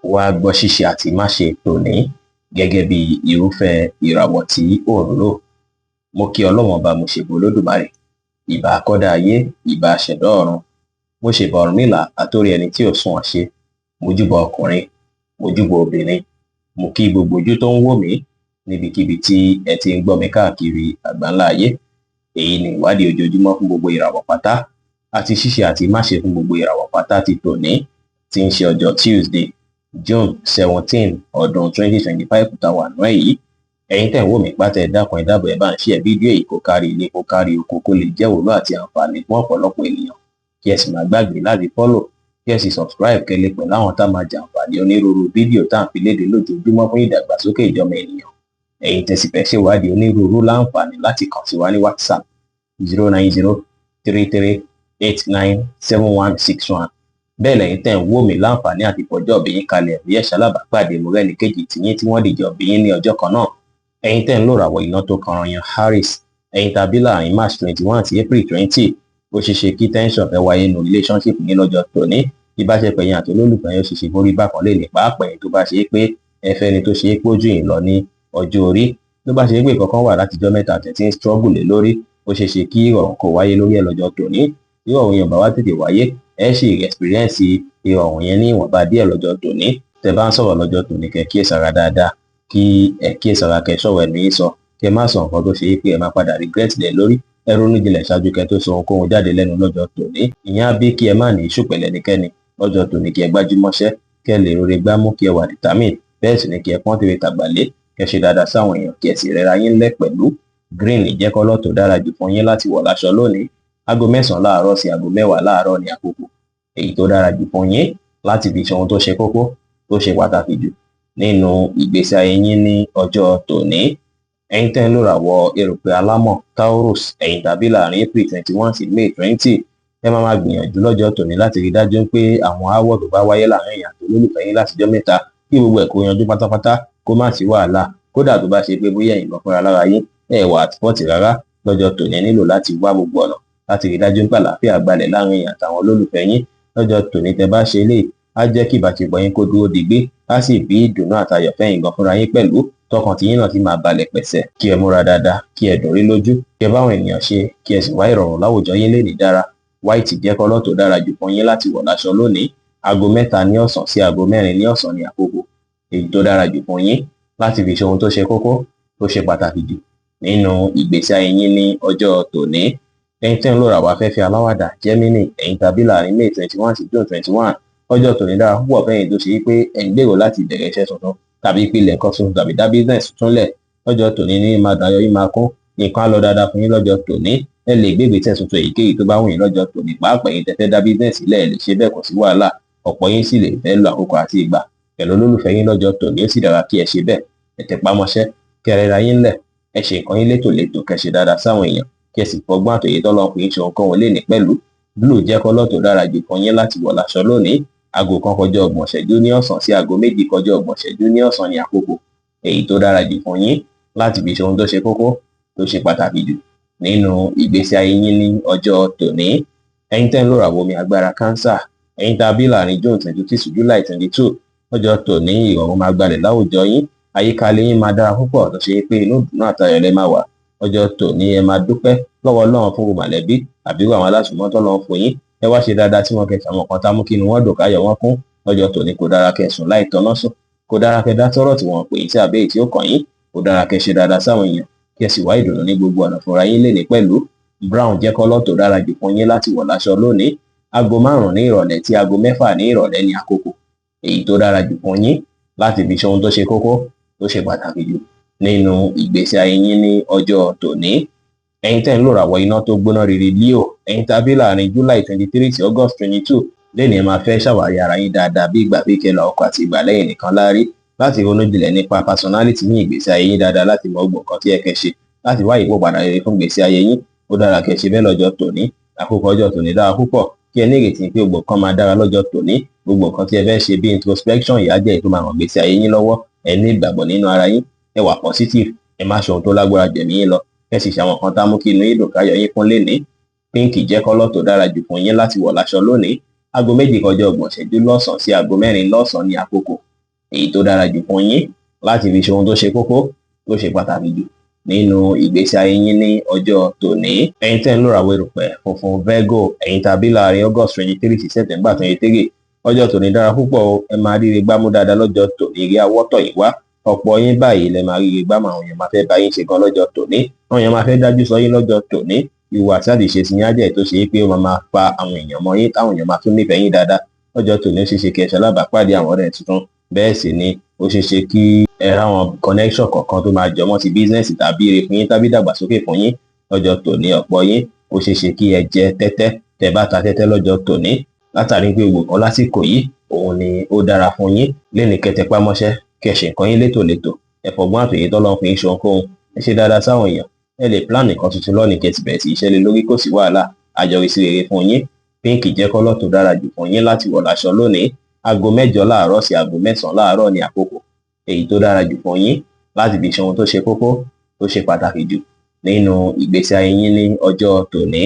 wá gbọ́ ṣíṣe àti máṣe tòní gẹ́gẹ́ bí irúfẹ́ ìràwọ̀ tí ò ń lò. Mo kí Ọlọ́run ọba mo ṣèbà Olódùmarè, ìbà akọ́dá ayé, ìbà aṣẹ̀dá ọ̀run, mo ṣèbà Ọ̀rúnmìlà àtórí ẹni tí ò sunwọ̀n ṣe, mo júbà ọkùnrin, mo júbà obìnrin, mo kí gbogbo ojú tó ń wò mí níbikíbi tí ẹ ti ń gbọ́ mi káàkiri àgbáńlá ayé. Èyí ni ìwádìí ojoojúmọ́ fún gbogbo ìràwọ̀ pátá àti ṣíṣe àti máṣe fún gbogbo ìràwọ̀ pátá ti tòní tí ń ṣe ọjọ́ Tuesday, June 17 ọdún 2025 táwa nù ẹ̀ yìí. Ẹ̀yin tẹ̀ ń wò mí pátá ẹ dákun ẹ dábọ̀ ẹ bá ń share fídíò yìí kó kárí ilé kó kárí oko kó lè jẹ́ ìwúlò àti àǹfààní fún ọ̀pọ̀lọpọ̀ ènìyàn. Kí ẹ sì má gbàgbé láti follow, kí ẹ sì subscribe kẹ́lẹ́ pẹ̀lú àwọn tá máa jàǹfààní onírúurú fídíò tá à ń fi léde lójoojúmọ́ fún ìdàgbàsókè ìjọmọ ènìyàn. Ẹ̀yin tẹ́ sì fẹ́ ṣèwádìí onírúurú láǹfààní láti kàn sí wa ní WhatsApp 09033897161. Bẹ́ẹ̀ lẹ́yìn tẹ́ ń wò mí láǹfààní àti fọjọ́ òbí yín kalẹ̀ bí ẹ̀ ṣalábàápàdé mo rẹ́ni kejì tiyín tí wọ́n dìjọ bí yín ní ọjọ́ kan náà. Ẹ̀yin tẹ́ ń lò ràwọ̀ iná tó kan yan Harris, ẹ̀yin tàbí láàrin March 21 sí April 20, ó ṣeé ṣe kí tension fẹ́ wáyé nínú relationship yín lọ́jọ́ tòní. Ìbáṣepọ̀ yín àti olólùfẹ́ yín ó ṣe ṣe borí bákan lè ní pàápàá ẹ̀yin tó bá ṣe é pé ẹ fẹ́ ni tó ṣe é pé ó jù yín lọ ní ọjọ́ orí. Tó bá ṣe é pé kankan wà látijọ́ mẹ́ta tẹ̀tí ń struggle lé lórí, ó ṣeé ṣe kí ìrọ̀rùn kó wáyé lórí ẹ̀ lọ́jọ́ tòní. Ìrọ̀rùn yẹn bá wá tètè wáyé, ẹ sì experience ìrọ̀rùn yẹn ní ìwọ̀nba díẹ̀ lọ́jọ́ tòní. Tẹ́ bá ń sọ̀rọ̀ lọ́jọ́ tòní kẹ́ kíyèsára dáadáa, kí ẹ kíyèsára kẹ́ sọ̀rọ̀ ẹnu yín sọ, kẹ́ má sọ nǹkan tó ṣe é pé ẹ máa padà regret lẹ̀ lórí. Ẹ ronú jinlẹ̀ ṣáájú kẹ́ tó sọ ohunkóhun jáde lẹ́nu lọ́jọ́ tòní. Ìyẹn á bí kí ẹ má ní issue pẹ̀lú ẹnikẹ́ni lọ́jọ́ tòní, kí ẹ gbájúmọ́ṣẹ́, kẹ́ lè rore gbámú, kí ẹ wà determine. Bẹ́ẹ̀ sì ni kí ẹ pọ́n tèrè tàgbàlé, kẹ́ ṣe dáadáa sáwọn èèyàn, kí ẹ sì rẹra yín lẹ̀ pẹ̀lú. Green jẹ́ kọ́lọ̀ tó dára jù fún yín láti wọ̀ láṣọ lónìí. Aago 9 láàárọ̀ sí aago 10 láàárọ̀ ní àkókò èyí tó dára jù fún yín láti fi ṣe ohun tó ṣe kókó tó ṣe pàtàkì jù nínú ìgbésí ayé yín ní ọjọ́ tòní. Ẹ̀yin tẹ́ ń lò ràwọ̀ erùpẹ̀ alámọ̀ Taurus, ẹ̀yin tàbí láàrin April 21 sí May 20, ẹ máa gbìyànjú lọ́jọ́ tòní láti rí dájú pé àwọn aáwọ̀ tó bá wáyé láàrin èèyàn tó lólùfẹ́ yín látijọ́ mẹ́ta kí gbogbo ẹ̀ kó yanjú pátápátá, kó má sí wàhálà. Kódà tó bá ṣe pé bóyá ẹ̀yin gan fúnra lára yín ẹ wà àtìpọ́tì rárá, lọ́jọ́ tòní ẹ nílò láti wá gbogbo ọ̀nà láti rí dájú pé àlàáfíà gbalẹ̀ láàrin èèyàn àtàwọn olólùfẹ́ yín. Lọ́jọ́ tòní tẹ́ bá ṣe eléyìí, á jẹ́ kí ìbáṣepọ̀ yín kó dúró digbé, á sì bí ìdùnnú àtayọ̀ fẹ́yìn gan fúnra yín pẹ̀lú, tọkàn tiyín náà sì máa balẹ̀ pẹ̀sẹ̀. Kí ẹ múra dáadáa, kí ẹ dùn rí lójú, kí ẹ báwọn ènìyàn ṣe, kí ẹ sì wá ìrọ̀rùn láwùjọ yín lénìí dára. White jẹ́ kọ́lọ̀ tó dára jù fún yín láti wọ̀ láṣọ lónìí. Aago 3 ní ọ̀sán sí aago 4 ní ọ̀sán ní àkókò èyí tó dára jù fún yín láti fi ṣe ohun tó ṣe kókó tó ṣe pàtàkì jù nínú ìgbésí ayé yín ní ọjọ́ tòní. Ẹ̀yin tẹ́ ń lò ràwọ̀ afẹ́fẹ́ aláwàdà Gemini, ẹ̀yin tàbí láàrin May 21 sí June 21, ọjọ́ tòní dára púpọ̀ fẹ́yìn tó ṣe pé ẹ̀ ń gbèrò láti bẹ̀rẹ̀ iṣẹ́ tuntun tàbí ìpìlẹ̀ kan tuntun tàbí dá business tuntun lẹ̀. Lọ́jọ́ tòní ní máa dùn, ayọ̀ yín máa kún, nǹkan á lọ dáadáa fún yín lọ́jọ́ tòní. Ẹ lè gbé ìgbésẹ̀ tuntun èyíkéyìí tó bá wù yín lọ́jọ́ tòní, pàápàá ẹ̀yin tẹ́ fẹ́ dá business sílẹ̀ ẹ lè ṣe bẹ́ẹ̀ kò sí wàhálà. Ọ̀pọ̀ yín sì lè fẹ́ lo àkókò àti ìgbà pẹ̀lú olólùfẹ́ yín lọ́jọ́ tòní, ó sì dára kí ẹ ṣe bẹ́ẹ̀. Ẹ tẹpá mọ́ṣẹ́, kẹ́ rẹra yín lẹ̀, ẹ ṣe nǹkan yín létòlétò, kẹ́ ṣe dáadáa sáwọn èèyàn, kí ẹ sì fọgbọ́n àtòyé tọ́lọ́run fún yín ṣe ohunkóhun lè ní pẹ̀lú. Blue jẹ́ kọ́lọ̀ tó dára jù fún yín láti wọ̀ láṣọ lónìí. Aago 1 kọjá 30 ìṣẹ́jú ní ọ̀sán sí aago 2 kọjá 30 ìṣẹ́jú ní ọ̀sán ní àkókò èyí tó dára jù fún yín láti fi ṣe ohun tó ṣe kókó tó ṣe pàtàkì jù nínú ìgbésí ayé yín ní ọjọ́ tòní. Ẹ̀yin tẹ́ ń lò ràwọ̀ omi agbára Cancer, ẹ̀yin tàbí láàrin June 22 sí July 22, ọjọ́ tòní ìrọ̀rùn máa gbalẹ̀ láwùjọ yín. Àyíká ilé yín máa dára púpọ̀ tó ṣe pé inú ìdùnnú àtayọ̀ lẹ máa wà. Ọjọ́ tòní ẹ máa dúpẹ́ lọ́wọ́ Ọlọ́run fún mọ̀lẹ́bí àbí àwọn alásùnmọ́ tọ́lọ́run fún yín. Ẹ wá ṣe dáadáa tí wọ́n kẹ́ àwọn kan tá mú kí inú wọn dùn káyọ̀ wọn kún. Ọjọ́ tòní kò dára kẹ́ sùn láì tọ́nà sùn, kò dára kẹ́ dá tọ́rọ̀ tí wọ́n pè yín sí àbẹ́ èyí tí ó kàn yín, kò dára kẹ́ ṣe dáadáa sáwọn èèyàn, kí ẹ sì wá ìdùnnú ní gbogbo ọ̀nà fúnra yín lénìí pẹ̀lú. Brown jẹ́ kọ́lọ̀ tó dára jù fún yín láti wọ̀ láṣọ lónìí. Aago 5 ní ìrọ̀lẹ́ tí aago 6 ní ìrọ̀lẹ́ ní àkókò èyí tó dára jù fún yín láti fi ṣe ohun tó ṣe kókó tó ṣe pàtàkì jù nínú ìgbésí ayé yín ní ọjọ́ tòní. Ẹ̀yin tẹ́ ń lò ràwọ̀ iná tó gbóná riri Leo, ẹ̀yin tàbí láàrin July 23 sí August 22, lẹ́ni ẹ máa fẹ́ ṣàwárí ara yín dáadáa bí ìgbà bí kẹlà ọkọ àti ìgbà lẹ́yìn nìkan lárí, láti ronú jinlẹ̀ nípa personality ní ìgbésí ayé yín dáadáa, láti mọ gbogbo nǹkan tí ẹ kẹ́ ṣe, láti wá ìyípadà rere fún ìgbésí ayé yín. Ó dára kẹ́ ṣe bẹ́ẹ̀ lọ́jọ́ tòní. Àkókò ọjọ́ tòní dára púpọ̀, kí ẹ ní ìrètí pé gbogbo nǹkan máa dára lọ́jọ́ tòní. Gbogbo nǹkan tí ẹ fẹ́ ṣe bí introspection yìí á jẹ́ èyí tó máa ràn ìgbésí ayé yín lọ́wọ́. Ẹ ní ìgbàgbọ́ nínú ara yín, ẹ wà positive, ẹ má ṣe ohun tó lágbára jẹ̀mí yín lọ, ẹ sì ṣe àwọn kan tá mú kí inú yín dùn káyọ̀ yín kún lénìí. Pink jẹ́ kọ́lọ̀ tó dára jù fún yín láti wọ̀ láṣọ lónìí. Aago 2 kọjá 30 ìṣẹ́jú lọ́sàn-án sí aago 4 lọ́sàn-án ní àkókò èyí tó dára jù fún yín láti fi ṣe ohun tó ṣe kókó tó ṣe pàtàkì jù nínú ìgbésí ayé yín ní ọjọ́ tòní. Ẹ̀yin tẹ́ ń lóràwọ̀ erùpẹ̀ funfun Virgo, ẹ̀yin tàbí láàrin August 23 sí September 23, ọjọ́ tòní dára púpọ̀ o. Ẹ máa ríre gbámú dáadáa lọ́jọ́ tòní, rí awọ́tọ̀ yìí wá. Ọ̀pọ̀ yín báyìí lẹ máa ríre gbámú, àwọn èèyàn máa fẹ́ bá yín ṣe gan lọ́jọ́ tòní. Àwọn èèyàn máa fẹ́ dájú sọ yín lọ́jọ́ tòní. Ìwà àti àdìṣe sí yín á jẹ́ tó ṣe pé ó máa fa àwọn èèyàn mọ́ yín, táwọn èèyàn máa tún nífẹ̀ẹ́ yín dáadáa. Lọ́jọ́ tòní ó ṣeéṣe kí ẹ ṣalábàápàdé àwọn ọ̀rẹ́ tuntun. Bẹ́ẹ̀ sì ni ó ṣeéṣe kí ẹ ráwọn connection kọ̀ọ̀kan tó máa jọmọ́ ti business tàbí ire fún yín tàbí dàgbàsókè fún yín. Lọ́jọ́ tòní ọ̀pọ̀ yín ó ṣeéṣe kí ẹ jẹ tẹ́tẹ́, tẹ́ bá ta tẹ́tẹ́ lọ́jọ́ tòní, látàrí pé gbogbo nǹkan lásìkò yìí òun ni ó dára fún yín. Léni kẹtẹpá mọ́ṣẹ́, kẹṣẹ nǹkan yín létòlétò, ẹ fọgbọ́n àtòyè tọ́lọ́run fi ń ṣe ohunkóhun, ẹ ṣe dáadáa sáwọn èèyàn, ẹ lè plan nǹkan tuntun lọ́nìí kẹtì bẹ̀rẹ̀ sí iṣẹ́ lé lórí, kò sí wàhálà, àjọrísí rere fún yín. Pink jẹ́ kọ́lọ̀ tó dára jù fún yín láti wọ̀ láṣọ lónìí. Aago 9 láàárọ̀ sí aago 9 láàárọ̀ ní àkókò èyí tó dára jù fún yín láti fi ṣe ohun tó ṣe kókó tó ṣe pàtàkì jù nínú ìgbésí ayé yín ní ọjọ́ tòní.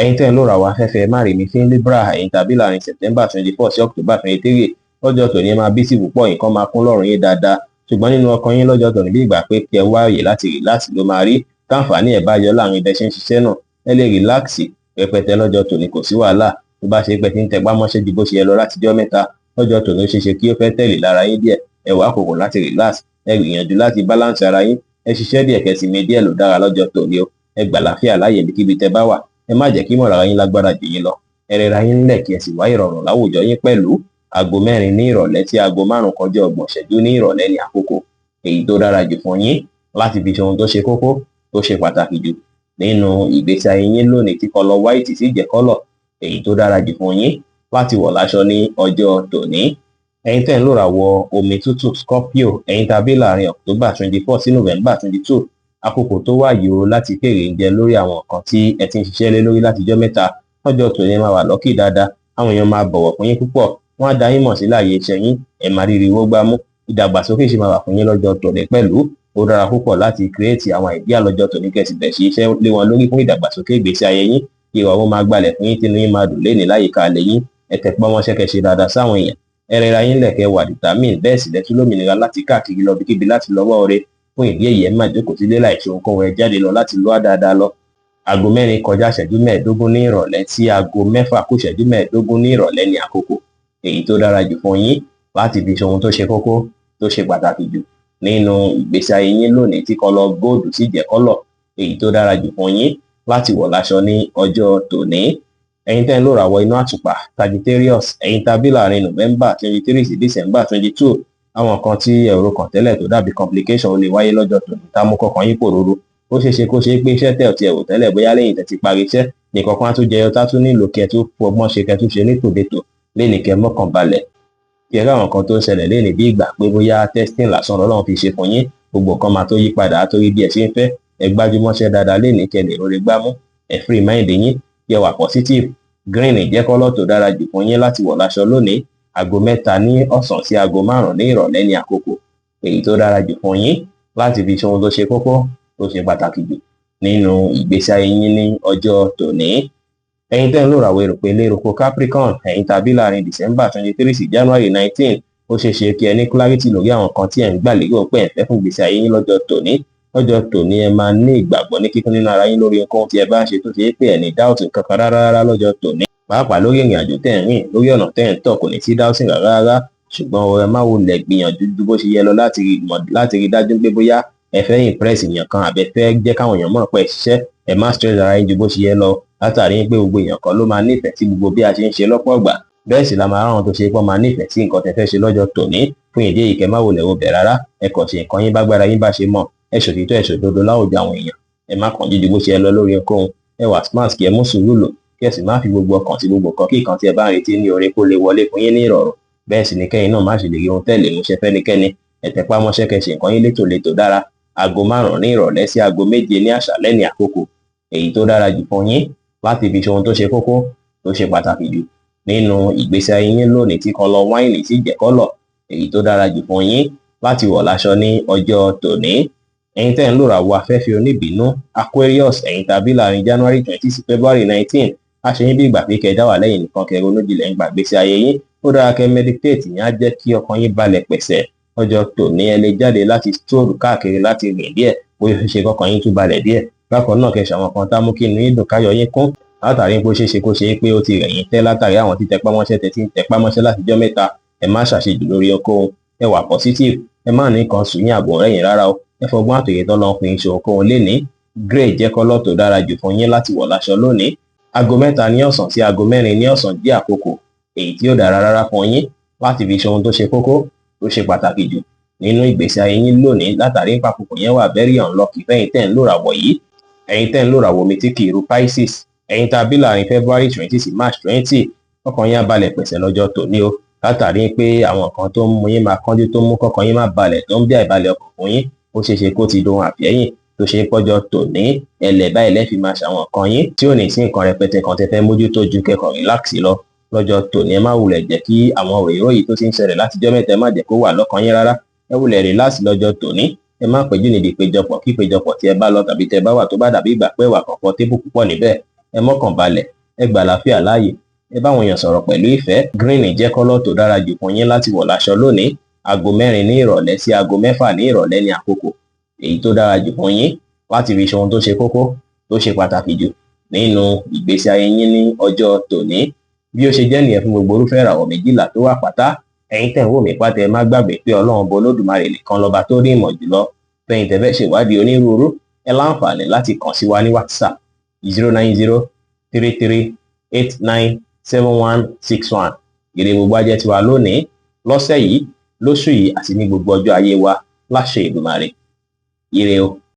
Ẹ̀yin tẹ́ ń lóràwọ̀ afẹ́fẹ́ márìmí fún Libra, ẹ̀yin tàbí láàrin September 24 sí October 23, lọ́jọ́ tòní ẹ máa bí sí púpọ̀, nǹkan máa kún lọ́rùn yín dáadáa. Ṣùgbọ́n nínú ọkàn yín lọ́jọ́ tòní bí ìgbà pé kí ẹ wá ààyè láti relax ló máa rí. Káǹfààní ẹ̀ bá yọ láàrin ibẹ̀ ṣe ń ṣiṣẹ́ náà, ẹ lè relax rẹpẹtẹ lọ́jọ́ tòní, kò sí wàhálà. Tó bá ṣe pé tí ń tẹpá mọ́ṣẹ́ ju bó ṣe yẹ lọ láti jọ́ mẹ́ta, lọ́jọ́ tòní ó ṣeéṣe kí ó fẹ́ tẹ̀lé lára yín díẹ̀. Ẹ wá àkókò láti relax, ẹ gbìyànjú láti balance ara yín, ẹ ṣiṣẹ́ díẹ̀ kẹsìmí díẹ̀ ló dára lọ́jọ́ tòní o. Ẹ gbà láfíà láàyè níbikíbi tẹ́ bá wà, ẹ má jẹ́ kí mọ̀lára yín lágbára jù yín lọ. Ẹ rẹra yín ńlẹ̀ kí ẹ sì wá ìrọ̀rùn láwùjọ yín pẹ̀lú. Aago 4 ní ìrọ̀lẹ́ sí aago 5:30 ní ìrọ̀lẹ́ ní àkókò èyí tó dára jù fún yín láti fi ṣe ohun tó ṣe kókó tó ṣe pàtàkì jù nínú ìgbésí ayé yín lónìí, tí kọ́lọ̀ white sì jẹ́ kọ́lọ̀ èyí tó dára jù fún yín láti wọ̀ láṣọ ní ọjọ́ tòní. Ẹ̀yin tẹ́ ń lóràwọ̀ omi tútù Scorpio, ẹ̀yin tàbí láàrin October 24 sí November 22, àkókò tó wà yìí o láti kéré ń jẹ lórí àwọn nǹkan tí ẹ ti ń ṣiṣẹ́ lé lórí láti jọ́ mẹ́ta. Lọ́jọ́ tòní máa wà lọ́kì dáadáa, àwọn èèyàn máa bọ̀wọ̀ fún yín púpọ̀, wọ́n á dá yín mọ̀ sí láàyè iṣẹ́ yín, ẹ máa rírí owó gbámú. Ìdàgbàsókè ṣì máa wà fún yín lọ́jọ́ tòní pẹ̀lú. Ó dára púpọ̀ láti create àwọn idea lọ́jọ́ tòní kẹsì bẹ̀rẹ̀ sí iṣẹ́ lé wọn lórí fún ìdàgbàsókè ìgbésí ayé yín. Ìrọ̀rùn máa gbalẹ̀ fún yín, tínú yín máa dùn lénìí láyìíká alẹ́ yín. Ẹ tẹpá mọ́ṣẹ́ kẹ́ ṣe dáadáa sáwọn èèyàn, ẹ rẹra yín lẹ̀kẹ́ wà determine, bẹ́ẹ̀ sì lẹ́tú lómìnira láti káàkiri lọ bíkíbi láti lọ́wọ́ ọrẹ. Fún ìdí èyí ẹ má jókòó sílé láìṣe ohunkóhun, ẹ jáde lọ láti lọ́ dáadáa lọ. Aago 4:15 ní ìrọ̀lẹ́ sí aago 6:15 ní ìrọ̀lẹ́ ní àkókò èyí tó dára jù fún yín láti fi ṣe ohun tó ṣe kókó tó ṣe pàtàkì jù nínú ìgbésí ayé yín lónìí, tí kọ́lọ̀ gold sì jẹ́ kọ́lọ̀ èyí tó dára jù fún yín láti wọ̀ láṣọ ní ọjọ́ tòní. Ẹ̀yin tẹ́ ń lóràwọ̀ iná àtùpà Sagittarius, ẹ̀yin tàbí láàrin November 23 sí December 22, àwọn kan tí ẹ̀rọ kan tẹ́lẹ̀ tó dàbí complication ó lè wáyé lọ́jọ́ tòní tá mú kọkàn yín pòrúurú. Ó ṣeéṣe kó ṣe pé iṣẹ́ tẹ̀ ọ̀tí ẹ̀rọ tẹ́lẹ̀ bóyá lẹ́yìn tẹ́ ti parí iṣẹ́ nìkan kan á tún jẹyọ tá tún nílò kẹ́ tó fọgbọ́n ṣe kẹ́ tún ṣe ní tòdètò léni kẹ́ mọ́kàn balẹ̀. Kí ẹ ráwọn kan tó ń ṣẹlẹ̀ léni bí ìgbà pé bóyá testing lásán lọ́lọ́run fi ṣe fún yín, gbogbo nǹkan máa tó yí padà á tó rí bí ẹ ṣe ń fẹ́. Ẹ gbájúmọ́ṣẹ́ dáadáa léni kẹ́ lè rore gbámú, ẹ free mind yín, kí ẹ wà positive. Green jẹ́ kọ́lọ̀ tó dára jù fún yín láti wọ̀ láṣọ lónìí. Aago 3 ní ọ̀sán sí aago 5 ní ìrọ̀lẹ́ ní àkókò èyí tó dára jù fún yín láti fi ṣe ohun tó ṣe kókó tó ṣe pàtàkì jù nínú ìgbésí ayé yín ní ọjọ́ tòní. Ẹ̀yin tẹ́ ń lóràwọ̀ erùpẹ̀ lérúkọ Capricorn, ẹ̀yin tàbí láàrin December 23 sí January 19, ó ṣeéṣe kí ẹ ní clarity lórí àwọn kan tí ẹ ń gbà lérò pé ẹ fẹ́ fún ìgbésí ayé yín lọ́jọ́ tòní. Lọ́jọ́ tòní ẹ máa ní ìgbàgbọ́ ní kíkún nínú ara yín lórí nǹkan tí ẹ bá ń ṣe tó ṣe pé ẹ ní doubting kankan rárá lọ́jọ́ tòní. Pàápàá lórí ìrìn àjò tẹ́ ń rìn, lórí ọ̀nà tẹ́ ń tọ̀, kò ní sí doubting rárá. Ṣùgbọ́n ọ̀rẹ́ má wulẹ̀ gbìyànjú ju bó ṣe yẹ lọ láti rí dájú pé bóyá ẹ fẹ́ impress èèyàn kan àbẹ fẹ́ jẹ́ káwọn èèyàn mọ̀ pé ẹ ṣiṣẹ́. Ẹ má stress ara yín ju bó ṣe yẹ lọ, látàrí pé gbogbo èèyàn kan ló máa nífẹ̀ẹ́ sí gbogbo bí a ṣe ń ṣe lọ́pọ̀ ìgbà. Bẹ́ẹ̀ sì la máa ráwọn tó ṣe pé máa nífẹ̀ẹ́ sí nǹkan tẹ́ fẹ́ ṣe lọ́jọ́ tòní. Fún ìdí èyí kẹ́ má wulẹ̀ wo bẹ̀ rárá, ẹ kàn ṣe nǹkan yín bágbára yín bá ṣe mọ̀, ẹ ṣòtítọ́ ẹ ṣòdodo láwùjọ àwọn èèyàn. Ẹ má kàn jíjú bó ṣe yẹ lọ lórí ohunkóhun, ẹ wà smart kí ẹ mú sùúrù lò, kí ẹ sì má fi gbogbo ọkàn sí gbogbo kan kí nǹkan tí ẹ bá ń retí ní oore kó lè wọlé fún yín ní ìrọ̀rùn. Bẹ́ẹ̀ sì ni kẹ́yìn náà má ṣe lè rí ohun tẹ́lẹ̀ múṣẹ́ fẹ́nikẹ́ni. Ẹ tẹpá mọ́ṣẹ́ kẹ́ ṣe nǹkan yín létòlétò dára. Aago 5 ní ìrọ̀lẹ́ sí aago 7 ní àṣálẹ́ ní àkókò èyí tó dára jù fún yín láti fi ṣe ohun tó ṣe kókó tó ṣe pàtàkì jù nínú ìgbésí ayé yín lónìí, tí kọ́lọ̀ wáìnì sì jẹ́ kọ́lọ̀ èyí tó dára jù fún yín láti wọ̀ láṣọ ní ọjọ́ tòní. Ẹ̀yin tẹ́ ń lóràwọ̀ afẹ́fẹ́ oníbínú Aquarius, ẹ̀yin tàbí láàrin January 20 sí February 19, a ṣe yín bí ìgbà pé kẹ́ dá wà lẹ́yìn nìkan kẹ́ ronú jinlẹ̀ ń gbà ìgbésí ayé yín. ó dára kẹ́ meditate, yẹn á jẹ́ kí ọkàn yín balẹ̀ pẹ̀sẹ̀. Lọ́jọ́ tòní ẹ lè jáde láti stroll káàkiri láti rìn díẹ̀, bóyá ó ṣe kọ́kàn yín tún balẹ̀ díẹ̀. Bákan náà kẹ́ ṣàwọn kan tá mú kí inú yín dùn, káyọ̀ yín kún, látàrí pé ó ṣeé ṣe kó ṣe pé ó ti rẹ̀ yín tẹ́ látàrí àwọn títẹpá mọ́ṣẹ́ tẹ́ tí ń tẹpá mọ́ṣẹ́ látijọ́ mẹ́ta. Ẹ má ṣàṣejù lórí ohunkóhun, ẹ wà positive, ẹ má ní nǹkan sùn yín àbò rẹ̀yìn rárá o. Ẹ fọgbọ́n àtòyè tọ́lọ́run fún yín ṣe ohunkóhun lénìí. Grey jẹ́ kọ́lọ̀ tó dára jù fún yín láti wọ̀ láṣọ lónìí. Aago 3 ní ọ̀sán sí aago 4 ní ọ̀sán jẹ́ àkókò èyí tí ó dára rárá fún yín láti fi ṣe ohun tó ṣe kókó, tó ṣe pàtàkì jù nínú ìgbésí ayé yín lónìí, látàrí ìpapòpọ̀ yẹn wà very unlucky fẹ́yìn tẹ́ ń lòràwọ̀ yìí. Ẹ̀yin tẹ́ ń lòràwọ̀ mi tí kì í ru Pisces, ẹ̀yin tá a bí láàrin February 20 sí March 20, ọkàn yín á balẹ̀ pẹ̀sẹ̀ lọ́jọ́ tòní o, látàrí pé àwọn kan tó ń mú yín máa kánjú, tó ń mú kọ́kàn yín má balẹ̀, tó ń bí àìbalẹ̀ ọkàn fún yín, ó ṣeé ṣe kó ti dohun àfẹ́yìn, tó ṣe pọ́jọ́ tòní ẹlẹ̀ báyìí lẹ́fi máa ṣàwọn kan yín tí ò ní sí nǹkan rẹpẹtẹ kan tẹ́ fẹ́ mójútó ju kẹ́kọ̀ọ́ relax lọ. Lọ́jọ́ tòní ẹ má wulẹ̀ jẹ́ kí àwọn òròyìn tó ti ń ṣẹlẹ̀ látijọ́ mẹ́ta ẹ má jẹ́ kó wà lọ́kàn yín rárá. Ẹ wulẹ̀ relax lọ́jọ́ tòní, ẹ má péjú níbi ìpéjọpọ̀ kí ìpéjọpọ̀ tí ẹ bá lọ tàbí tẹ bá wà tó bá dàbí ìgbà pé wà kọ̀ọ̀kan tébù púpọ̀ níbẹ̀. Ẹ mọ́kàn balẹ̀, ẹ gbà àlàáfíà láàyè, ẹ bá àwọn èèyàn sọ̀rọ̀ pẹ̀lú ìfẹ́. Green jẹ́ kọ́lọ̀ tó dára jù fún yín láti wọ̀ láṣọ lónìí. Aago 4 ní ìrọ̀lẹ́ sí aago 6 ní ìrọ̀lẹ́ ní àkókò èyí tó dára jù fún yín láti fi ṣe ohun tó ṣe kókó, tó ṣe pàtàkì jù nínú ìgbésí ayé yín ní ọjọ́ tòní. Bí ó ṣe jẹ́ nìyẹn fún gbogbo irúfẹ́ ìràwọ̀ 12 tó wà pátá. Ẹ̀yin tẹ́ ń wò mí pátá ẹ má gbàgbé pé Ọlọ́run bo Olódùmarè nìkan lọ́ba tó rí ìmọ̀ jùlọ. Fẹ́yìn tẹ́ fẹ́ ṣèwádìí onírúurú, ẹ láǹfààní láti kàn sí wa ní WhatsApp 09033897161. Ire gbogbo ajẹ́ tiwa lónìí, lọ́sẹ̀ yìí, lóṣù yìí àti ní gbogbo ọjọ́ ayé wa láṣẹ Èdùmàrè. Ire o.